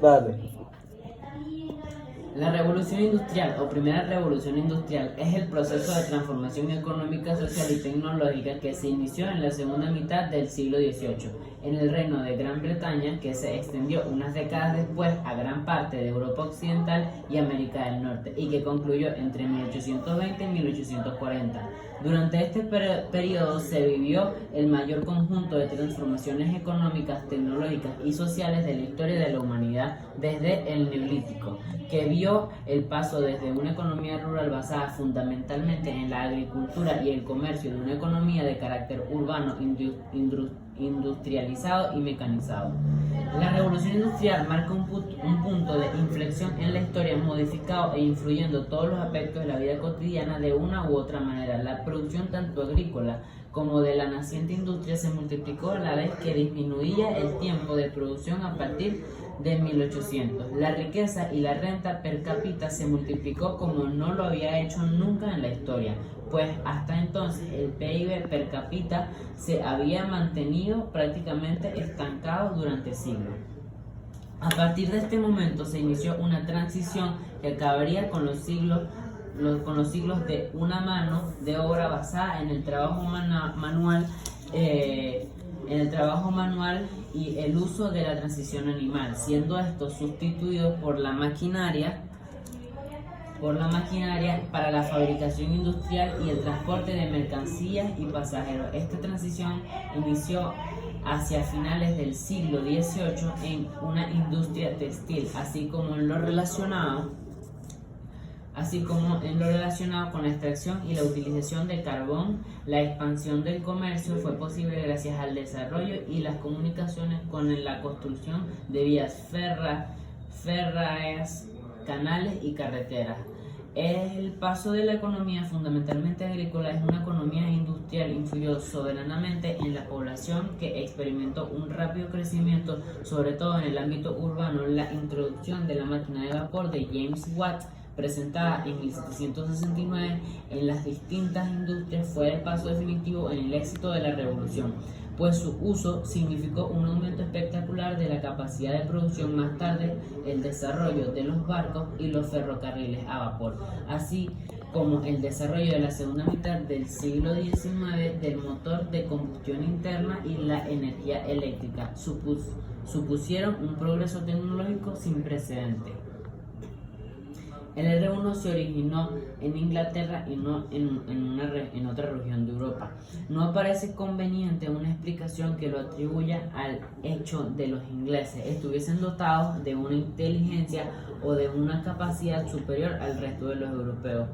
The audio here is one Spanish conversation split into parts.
Dale. La revolución industrial o primera revolución industrial es el proceso de transformación económica, social y tecnológica que se inició en la segunda mitad del siglo XVIII en el Reino de Gran Bretaña, que se extendió unas décadas después a gran parte de Europa Occidental y América del Norte y que concluyó entre 1820 y 1840. Durante este periodo se vivió el mayor conjunto de transformaciones económicas, tecnológicas y sociales de la historia de la humanidad desde el Neolítico, que vio el paso desde una economía rural basada fundamentalmente en la agricultura y el comercio de una economía de carácter urbano, industrializado y mecanizado. La revolución industrial marca un punto de inflexión en la historia, modificado e influyendo todos los aspectos de la vida cotidiana de una u otra manera. La producción tanto agrícola como de la naciente industria se multiplicó a la vez que disminuía el tiempo de producción a partir de 1800. La riqueza y la renta per cápita se multiplicó como no lo había hecho nunca en la historia, pues hasta entonces el PIB per cápita se había mantenido prácticamente estancado durante siglos. A partir de este momento se inició una transición que acabaría con los siglos de una mano de obra basada en el trabajo manual y el uso de la transición animal, siendo esto sustituido por la maquinaria para la fabricación industrial y el transporte de mercancías y pasajeros. Esta transición inició hacia finales del siglo XVIII en una industria textil, así como en lo relacionado con la extracción y la utilización de carbón. La expansión del comercio fue posible gracias al desarrollo y las comunicaciones con la construcción de vías férreas, canales y carreteras. El paso de la economía fundamentalmente agrícola es una economía industrial influyó soberanamente en la población, que experimentó un rápido crecimiento, sobre todo en el ámbito urbano. La introducción de la máquina de vapor de James Watt, presentada en 1769 en las distintas industrias, fue el paso definitivo en el éxito de la revolución, pues su uso significó un aumento espectacular de la capacidad de producción. Más tarde, el desarrollo de los barcos y los ferrocarriles a vapor, así como el desarrollo de la segunda mitad del siglo XIX del motor de combustión interna y la energía eléctrica, supusieron un progreso tecnológico sin precedentes. El R1 se originó en Inglaterra y no en otra región de Europa. No parece conveniente una explicación que lo atribuya al hecho de los ingleses estuviesen dotados de una inteligencia o de una capacidad superior al resto de los europeos.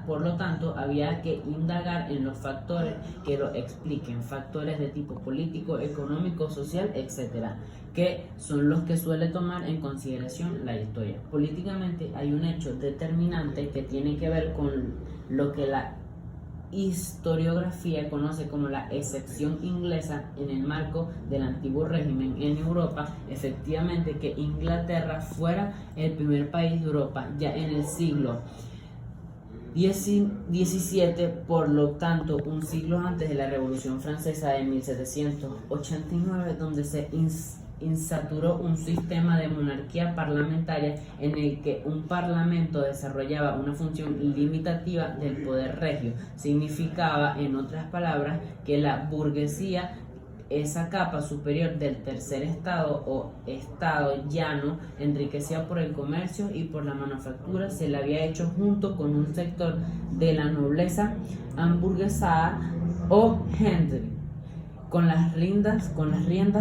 Por lo tanto, había que indagar en los factores que lo expliquen, factores de tipo político, económico, social, etc., que son los que suele tomar en consideración la historia. Políticamente hay un hecho determinante que tiene que ver con lo que la historiografía conoce como la excepción inglesa en el marco del antiguo régimen en Europa. Efectivamente, que Inglaterra fuera el primer país de Europa ya en el siglo XVII, por lo tanto un siglo antes de la Revolución Francesa de 1789, donde se instauró un sistema de monarquía parlamentaria en el que un parlamento desarrollaba una función limitativa del poder regio. Significaba, en otras palabras, que la burguesía, esa capa superior del tercer estado o estado llano, enriquecida por el comercio y por la manufactura, se la había hecho junto con un sector de la nobleza hamburguesada o gentry, con las riendas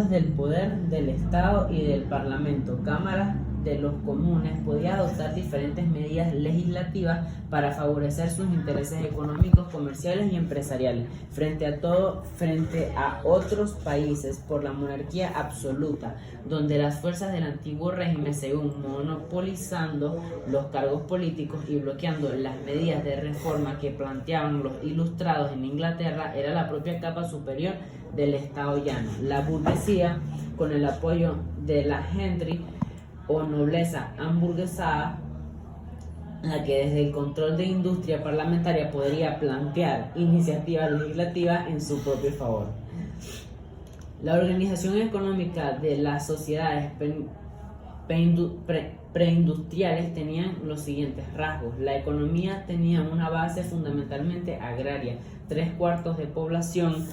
del poder del Estado y del Parlamento. Cámara de los Comunes podía adoptar diferentes medidas legislativas para favorecer sus intereses económicos, comerciales y empresariales frente a otros países por la monarquía absoluta, donde las fuerzas del antiguo régimen, según monopolizando los cargos políticos y bloqueando las medidas de reforma que planteaban los ilustrados en Inglaterra, era la propia capa superior del Estado llano, la burguesía, con el apoyo de la gentry o nobleza hamburguesada, la que desde el control de industria parlamentaria podría plantear iniciativas legislativas en su propio favor. La organización económica de las sociedades preindustriales tenían los siguientes rasgos. La economía tenía una base fundamentalmente agraria. Tres cuartos de población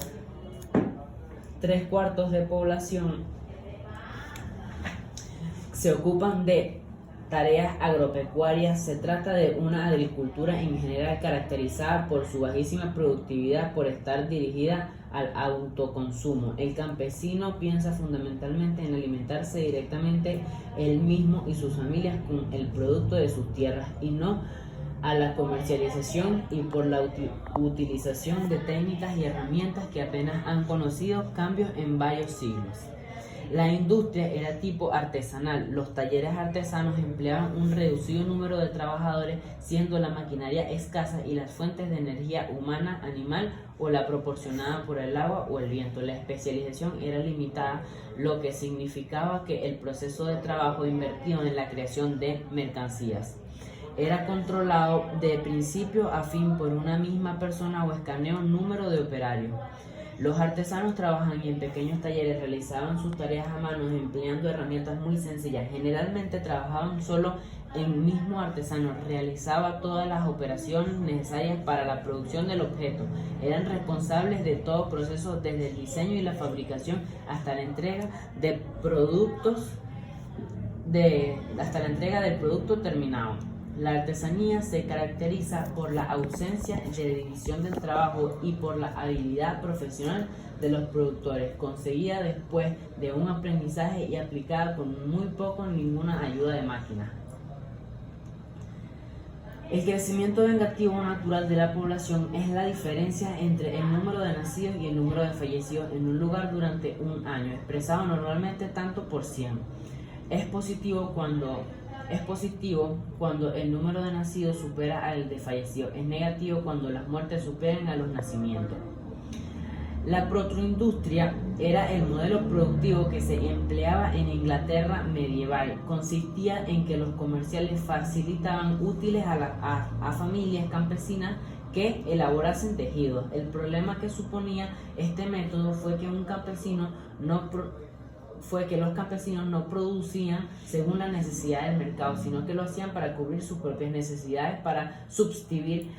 se ocupan de tareas agropecuarias. Se trata de una agricultura en general caracterizada por su bajísima productividad por estar dirigida al autoconsumo. El campesino piensa fundamentalmente en alimentarse directamente él mismo y sus familias con el producto de sus tierras y no a la comercialización y por la utilización de técnicas y herramientas que apenas han conocido cambios en varios siglos. La industria era tipo artesanal. Los talleres artesanos empleaban un reducido número de trabajadores, siendo la maquinaria escasa y las fuentes de energía humana, animal o la proporcionada por el agua o el viento. La especialización era limitada, lo que significaba que el proceso de trabajo invertido en la creación de mercancías era controlado de principio a fin por una misma persona o escaso número de operarios. Los artesanos trabajaban en pequeños talleres, realizaban sus tareas a mano empleando herramientas muy sencillas. Generalmente trabajaban solo el mismo artesano, realizaba todas las operaciones necesarias para la producción del objeto. Eran responsables de todo proceso desde el diseño y la fabricación hasta la entrega del producto terminado. La artesanía se caracteriza por la ausencia de división del trabajo y por la habilidad profesional de los productores, conseguida después de un aprendizaje y aplicada con muy poco o ninguna ayuda de máquinas. El crecimiento vengativo natural de la población es la diferencia entre el número de nacidos y el número de fallecidos en un lugar durante un año, expresado normalmente tanto por 100. Es positivo cuando el número de nacidos supera al de fallecidos. Es negativo cuando las muertes superan a los nacimientos. La protoindustria era el modelo productivo que se empleaba en Inglaterra medieval. Consistía en que los comerciales facilitaban útiles a familias campesinas que elaborasen tejidos. El problema que suponía este método fue que los campesinos no producían según la necesidad del mercado, sino que lo hacían para cubrir sus propias necesidades, para subsistir,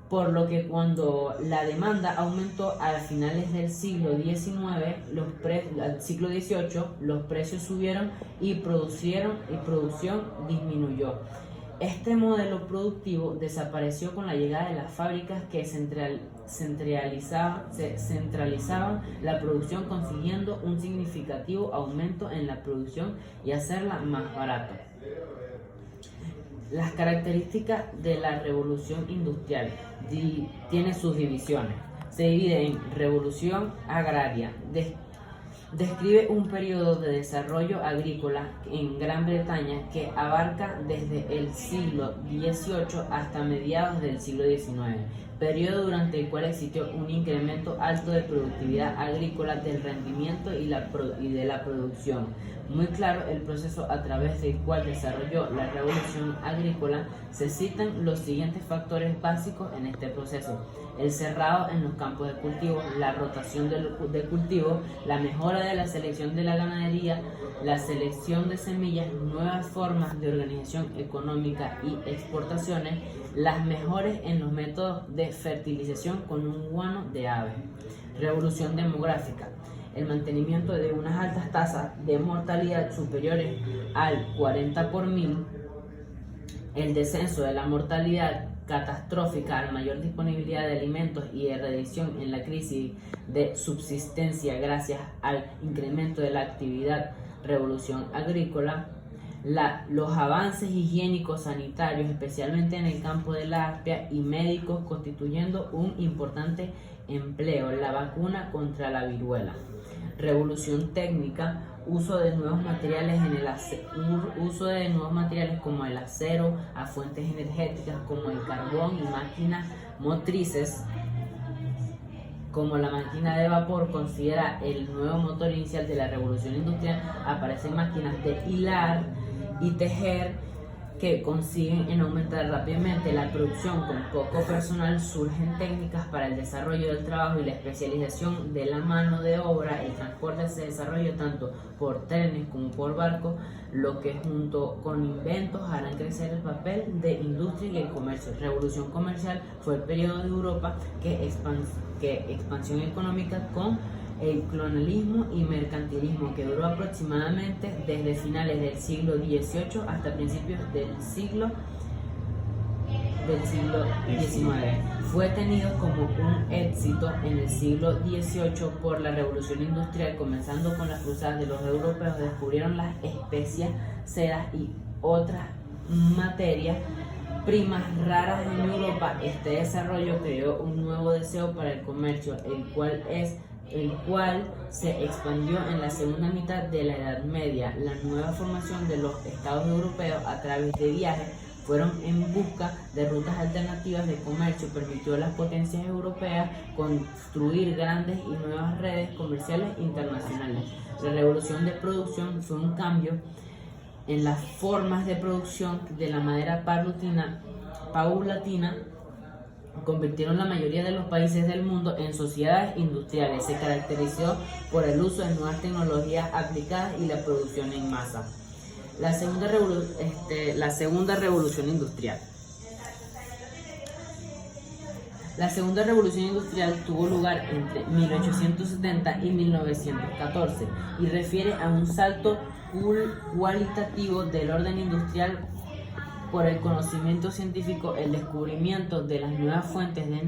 por lo que cuando la demanda aumentó a finales del siglo XVIII, los precios subieron y producción disminuyó. Este modelo productivo desapareció con la llegada de las fábricas que centralizaban la producción, consiguiendo un significativo aumento en la producción y hacerla más barata. Las características de la revolución industrial tiene sus divisiones. Se divide en revolución agraria. Describe un periodo de desarrollo agrícola en Gran Bretaña que abarca desde el siglo XVIII hasta mediados del siglo XIX, periodo durante el cual existió un incremento alto de productividad agrícola, del rendimiento y de la producción. Muy claro el proceso a través del cual desarrolló la revolución agrícola. Se citan los siguientes factores básicos en este proceso: el cerrado en los campos de cultivo, la rotación de cultivo, la mejora de la selección de la ganadería, la selección de semillas, nuevas formas de organización económica y exportaciones, las mejoras en los métodos de fertilización con un guano de aves. Revolución demográfica: el mantenimiento de unas altas tasas de mortalidad superiores al 40 por mil, el descenso de la mortalidad catastrófica, la mayor disponibilidad de alimentos y de reducción en la crisis de subsistencia gracias al incremento de la actividad. Revolución agrícola: los avances higiénicos sanitarios, especialmente en el campo de la apia, y médicos, constituyendo un importante empleo. La vacuna contra la viruela. Revolución técnica: uso de nuevos materiales como el acero, a fuentes energéticas como el carbón, y máquinas motrices como la máquina de vapor. Considera el nuevo motor inicial de la revolución industrial. Aparecen máquinas de hilar y tejer que consiguen en aumentar rápidamente la producción con poco personal, surgen técnicas para el desarrollo del trabajo y la especialización de la mano de obra. El transporte se desarrolló tanto por trenes como por barcos, lo que junto con inventos harán crecer el papel de industria y el comercio. Revolución comercial fue el periodo de Europa que expansión económica con el colonialismo y mercantilismo, que duró aproximadamente desde finales del siglo XVIII hasta principios del siglo XIX. Fue tenido como un éxito en el siglo XVIII por la revolución industrial, comenzando con las cruzadas de los europeos. Descubrieron las especias, sedas y otras materias primas raras en Europa. Este desarrollo creó un nuevo deseo para el comercio, el cual se expandió en la segunda mitad de la Edad Media. La nueva formación de los estados europeos a través de viajes fueron en busca de rutas alternativas de comercio. Permitió a las potencias europeas construir grandes y nuevas redes comerciales internacionales. La revolución de producción fue un cambio en las formas de producción de la manera paulatina. Convirtieron la mayoría de los países del mundo en sociedades industriales. Se caracterizó por el uso de nuevas tecnologías aplicadas y la producción en masa. La segunda revolución industrial. La segunda revolución industrial tuvo lugar entre 1870 y 1914 y refiere a un salto cualitativo del orden industrial por el conocimiento científico, el descubrimiento de las nuevas fuentes de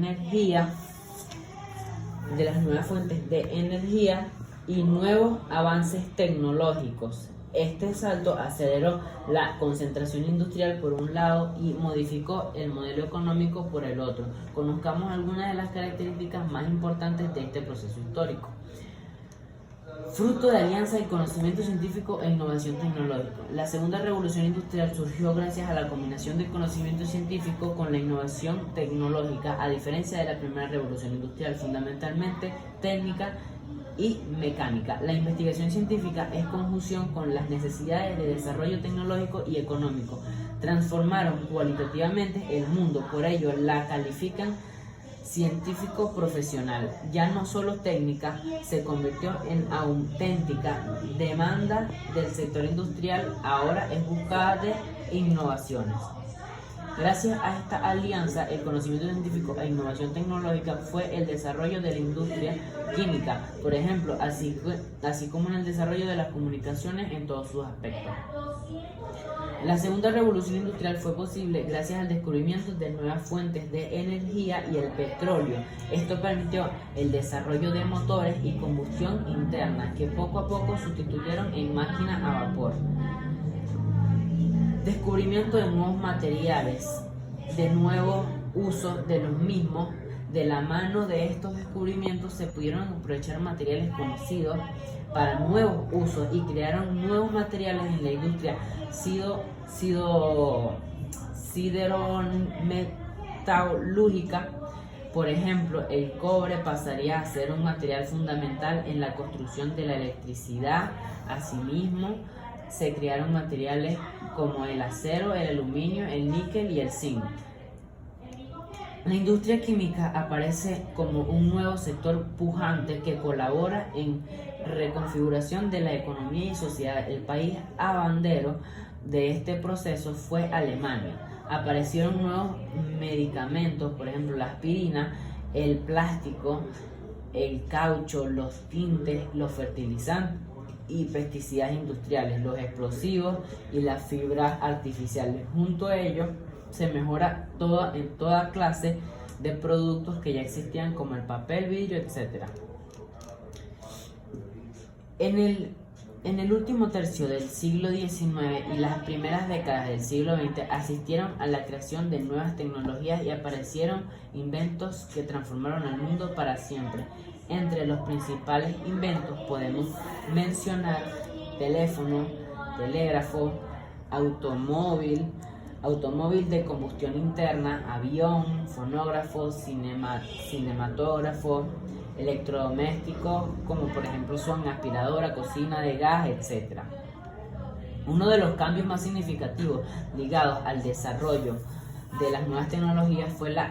energía y nuevos avances tecnológicos. Este salto aceleró la concentración industrial por un lado y modificó el modelo económico por el otro. Conozcamos algunas de las características más importantes de este proceso histórico. Fruto de alianza y conocimiento científico e innovación tecnológica. La segunda revolución industrial surgió gracias a la combinación del conocimiento científico con la innovación tecnológica, a diferencia de la primera revolución industrial, fundamentalmente técnica y mecánica. La investigación científica es conjunción con las necesidades de desarrollo tecnológico y económico. Transformaron cualitativamente el mundo, por ello la califican científico profesional. Ya no solo técnica, se convirtió en auténtica demanda del sector industrial, ahora es buscada de innovaciones. Gracias a esta alianza, el conocimiento científico e innovación tecnológica fue el desarrollo de la industria química, por ejemplo, así como en el desarrollo de las comunicaciones en todos sus aspectos. La segunda revolución industrial fue posible gracias al descubrimiento de nuevas fuentes de energía y el petróleo. Esto permitió el desarrollo de motores y combustión interna que poco a poco sustituyeron en máquinas a vapor. Descubrimiento de nuevos materiales, de nuevo uso de los mismos. De la mano de estos descubrimientos se pudieron aprovechar materiales conocidos para nuevos usos y crearon nuevos materiales en la industria siderometalúrgica. Por ejemplo, el cobre pasaría a ser un material fundamental en la construcción de la electricidad. Asimismo, se crearon materiales como el acero, el aluminio, el níquel y el zinc. La industria química aparece como un nuevo sector pujante que colabora en reconfiguración de la economía y sociedad. El país abanderado de este proceso fue Alemania. Aparecieron nuevos medicamentos, por ejemplo la aspirina, el plástico, el caucho, los tintes, los fertilizantes y pesticidas industriales, los explosivos y las fibras artificiales. Junto a ello se mejora en toda clase de productos que ya existían, como el papel, vidrio, etc. En el último tercio del siglo XIX y las primeras décadas del siglo XX asistieron a la creación de nuevas tecnologías y aparecieron inventos que transformaron al mundo para siempre. Entre los principales inventos podemos mencionar teléfono, telégrafo, automóvil de combustión interna, avión, fonógrafo, cinematógrafo, electrodomésticos como por ejemplo son aspiradora, cocina de gas, etc. Uno de los cambios más significativos ligados al desarrollo de las nuevas tecnologías fue la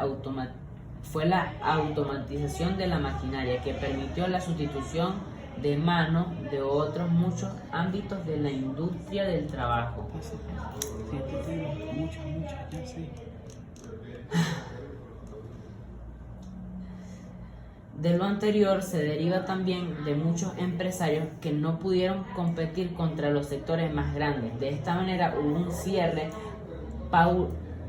automatización de la maquinaria, que permitió la sustitución de mano de otros muchos ámbitos de la industria del trabajo. De lo anterior se deriva también de muchos empresarios que no pudieron competir contra los sectores más grandes. De esta manera hubo un cierre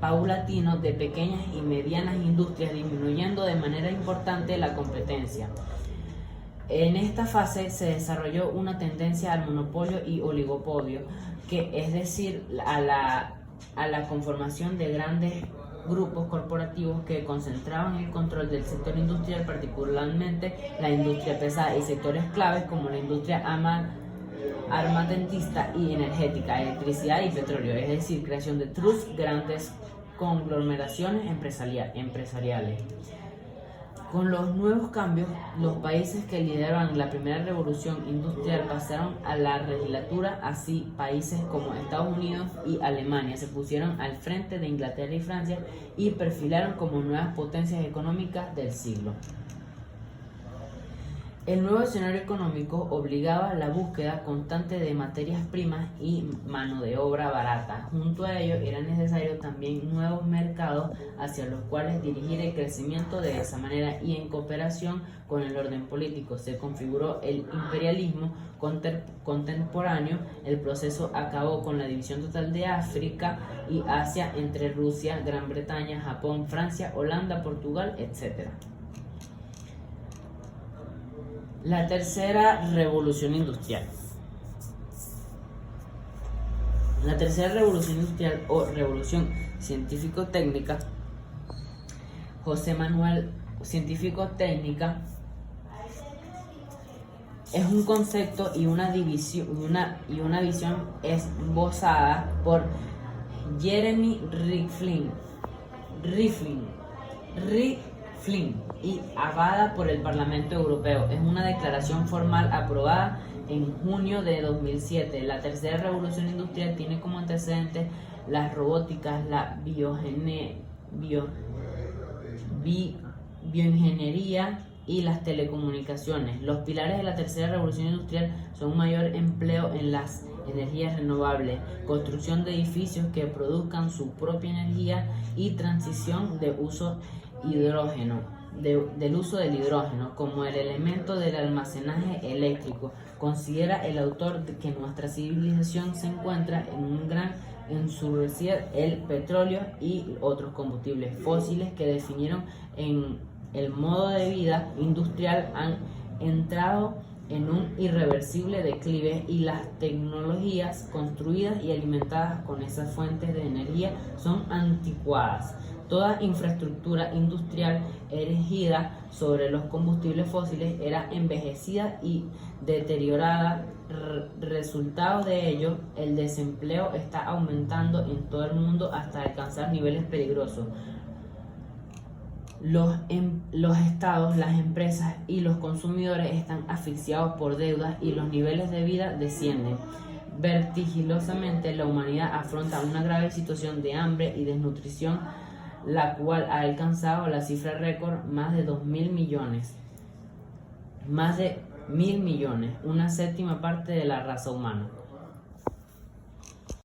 paulatino de pequeñas y medianas industrias, disminuyendo de manera importante la competencia. En esta fase se desarrolló una tendencia al monopolio y oligopolio, que es decir, a la conformación de grandes grupos corporativos que concentraban el control del sector industrial, particularmente la industria pesada, y sectores claves como la industria armamentista y energética, electricidad y petróleo, es decir, creación de trusts, grandes conglomeraciones empresariales. Con los nuevos cambios, los países que lideraron la primera revolución industrial pasaron a la legislatura, así países como Estados Unidos y Alemania se pusieron al frente de Inglaterra y Francia y perfilaron como nuevas potencias económicas del siglo. El nuevo escenario económico obligaba la búsqueda constante de materias primas y mano de obra barata. Junto a ello, era necesario también nuevos mercados hacia los cuales dirigir el crecimiento. De esa manera, y en cooperación con el orden político, se configuró el imperialismo contemporáneo. El proceso acabó con la división total de África y Asia entre Rusia, Gran Bretaña, Japón, Francia, Holanda, Portugal, etc. La tercera revolución industrial. La tercera revolución industrial o revolución científico-técnica, José Manuel científico-técnica, es un concepto y una visión esbozada por Jeremy Rifkin y avalada por el Parlamento Europeo. Es una declaración formal aprobada en junio de 2007. La tercera revolución industrial tiene como antecedentes las robóticas, la bioingeniería y las telecomunicaciones. Los pilares de la tercera revolución industrial son un mayor empleo en las energías renovables, construcción de edificios que produzcan su propia energía y transición de uso del uso del hidrógeno como el elemento del almacenaje eléctrico. Considera el autor que nuestra civilización se encuentra en un gran ensurrecida el petróleo y otros combustibles fósiles que definieron en el modo de vida industrial han entrado en un irreversible declive, y las tecnologías construidas y alimentadas con esas fuentes de energía son anticuadas. Toda infraestructura industrial erigida sobre los combustibles fósiles era envejecida y deteriorada. Resultado de ello, el desempleo está aumentando en todo el mundo hasta alcanzar niveles peligrosos. Los estados, las empresas y los consumidores están asfixiados por deudas y los niveles de vida descienden. Vertiginosamente, la humanidad afronta una grave situación de hambre y desnutrición, la cual ha alcanzado la cifra récord más de 2.000 millones. Más de 1.000 millones, una séptima parte de la raza humana.